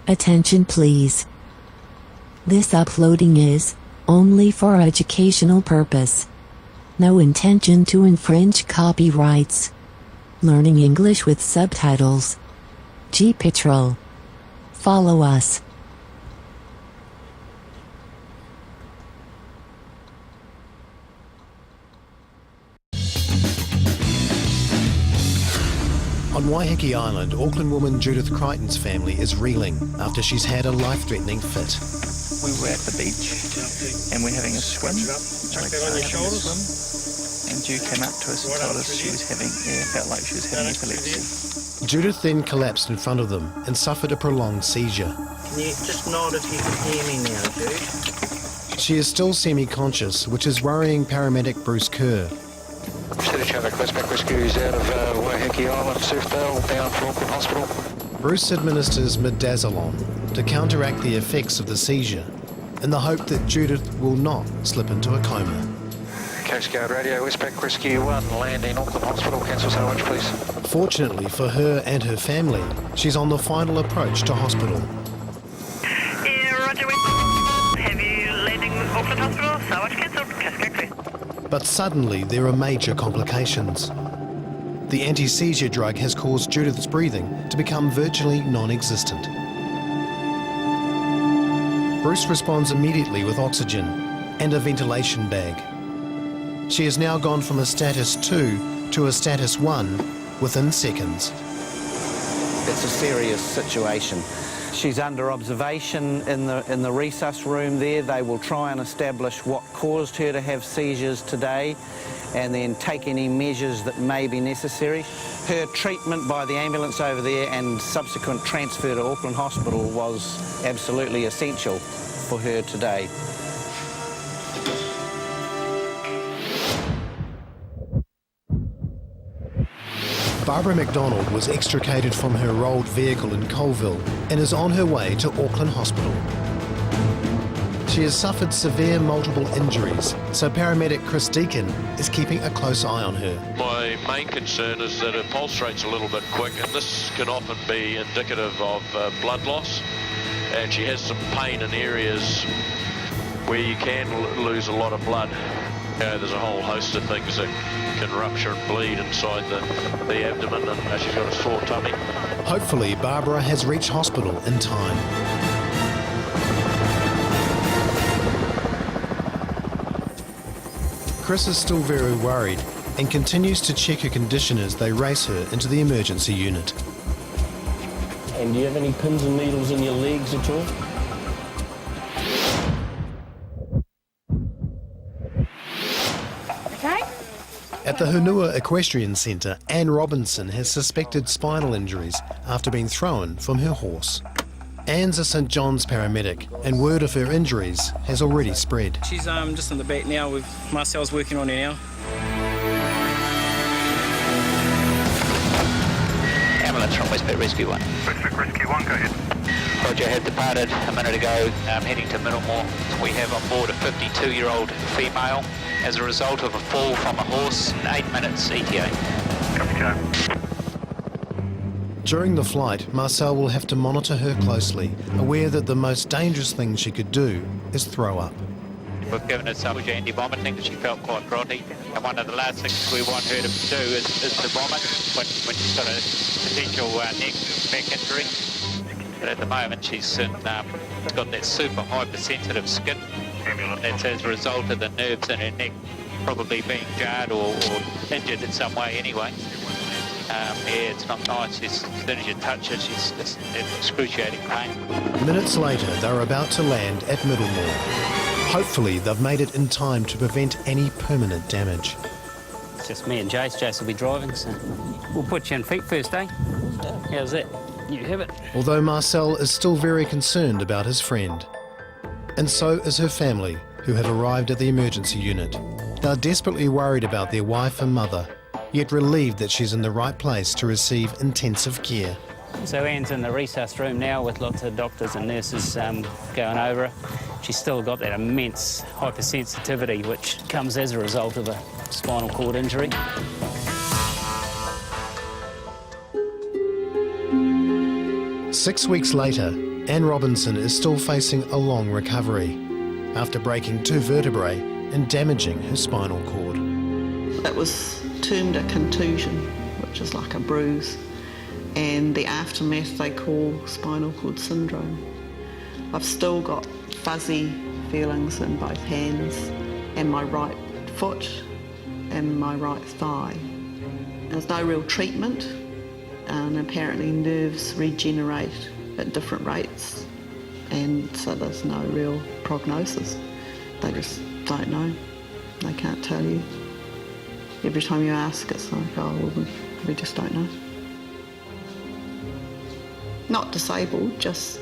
Attention please. This uploading is only for educational purpose. No intention to infringe copyrights. Learning English with subtitles. GPITRAL. Follow us. On Waiheke Island, Auckland woman Judith Crichton's family is reeling after she's had a life-threatening fit. We were at the beach and we're having a swim, and Jude came up to us and told us she was felt like she was having epilepsy. Judith then collapsed in front of them and suffered a prolonged seizure. Can you just nod if you can hear me now, Jude? She is still semi-conscious, which is worrying paramedic Bruce Kerr. City traffic, Westpac rescues out of Waiheke Island, Surfdale, bound for Auckland Hospital. Bruce administers midazolam to counteract the effects of the seizure in the hope that Judith will not slip into a coma. Coast Guard radio, Westpac Rescue 1, landing Auckland Hospital, cancel salvage please. Fortunately for her and her family, she's on the final approach to hospital. Yeah, roger, have you landing Auckland Hospital? Salvage cancelled, Cascade clear. But suddenly there are major complications. The anti-seizure drug has caused Judith's breathing to become virtually non-existent. Bruce responds immediately with oxygen and a ventilation bag. She has now gone from a status 2 to a status 1 within seconds. It's a serious situation. She's under observation in the resus room there. They will try and establish what caused her to have seizures today and then take any measures that may be necessary. Her treatment by the ambulance over there and subsequent transfer to Auckland Hospital was absolutely essential for her today. Barbara McDonald was extricated from her rolled vehicle in Colville and is on her way to Auckland Hospital. She has suffered severe multiple injuries, so paramedic Chris Deacon is keeping a close eye on her. My main concern is that her pulse rate's a little bit quick, and this can often be indicative of blood loss, and she has some pain in areas where you can lose a lot of blood. There's a whole host of things that can rupture and bleed inside the abdomen, and she's got a sore tummy. Hopefully, Barbara has reached hospital in time. Chris is still very worried and continues to check her condition as they race her into the emergency unit. And do you have any pins and needles in your legs at all? At the Hunua Equestrian Centre, Anne Robinson has suspected spinal injuries after being thrown from her horse. Anne's a St John's paramedic, and word of her injuries has already spread. She's just in the back now. Marcel's working on her now. Ambulance from Westpac Rescue 1. Westpac Rescue 1, go ahead. Roger, have departed a minute ago, heading to Middlemore. We have on board a 52-year-old female as a result of a fall from a horse, 8 minutes ETA. Copy, Joe. During the flight, Marcel will have to monitor her closely, aware that the most dangerous thing she could do is throw up. We've given her some anti-vomiting because she felt quite groggy, and one of the last things we want her to do is to vomit when she's got a potential neck back injury. But at the moment she's got that super hypersensitive skin. That's as a result of the nerves in her neck probably being jarred or injured in some way anyway. Yeah, it's not nice. As soon as you touch her, she's just in excruciating pain. Minutes later, they're about to land at Middlemore. Hopefully, they've made it in time to prevent any permanent damage. It's just me and Jace. Jace will be driving, so we'll put you on feet first, eh? How's that? You have it. Although Marcel is still very concerned about his friend. And so is her family, who have arrived at the emergency unit. They're desperately worried about their wife and mother, yet relieved that she's in the right place to receive intensive care. So Anne's in the resus room now with lots of doctors and nurses going over her. She's still got that immense hypersensitivity which comes as a result of a spinal cord injury. Six weeks later, Anne Robinson is still facing a long recovery after breaking 2 vertebrae and damaging her spinal cord. It was termed a contusion, which is like a bruise, and the aftermath they call spinal cord syndrome. I've still got fuzzy feelings in both hands and my right foot and my right thigh. There's no real treatment, and apparently nerves regenerate at different rates, and so there's no real prognosis. They just don't know. They can't tell you. Every time you ask, it's like, oh, well, we just don't know. Not disabled, just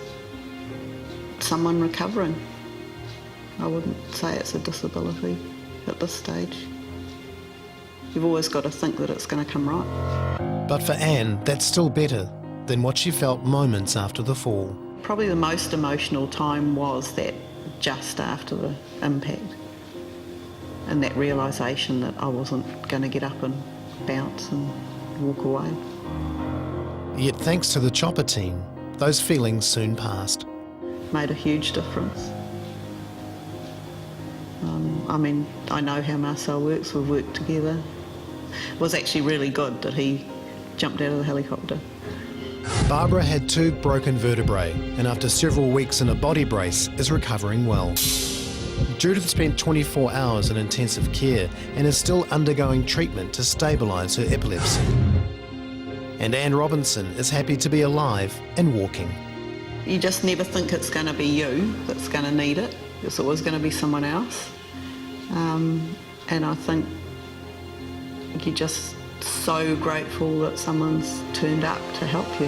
someone recovering. I wouldn't say it's a disability at this stage. You've always got to think that it's going to come right. But for Anne, that's still better than what she felt moments after the fall. Probably the most emotional time was that just after the impact, and that realisation that I wasn't going to get up and bounce and walk away. Yet thanks to the chopper team, those feelings soon passed. Made a huge difference. I mean, I know how Marcel works, we've worked together. It was actually really good that he jumped out of the helicopter. Barbara had 2 broken vertebrae and after several weeks in a body brace is recovering well. Judith spent 24 hours in intensive care and is still undergoing treatment to stabilise her epilepsy. And Anne Robinson is happy to be alive and walking. You just never think it's going to be you that's going to need it. It's always going to be someone else. And I think you're just so grateful that someone's turned up to help you.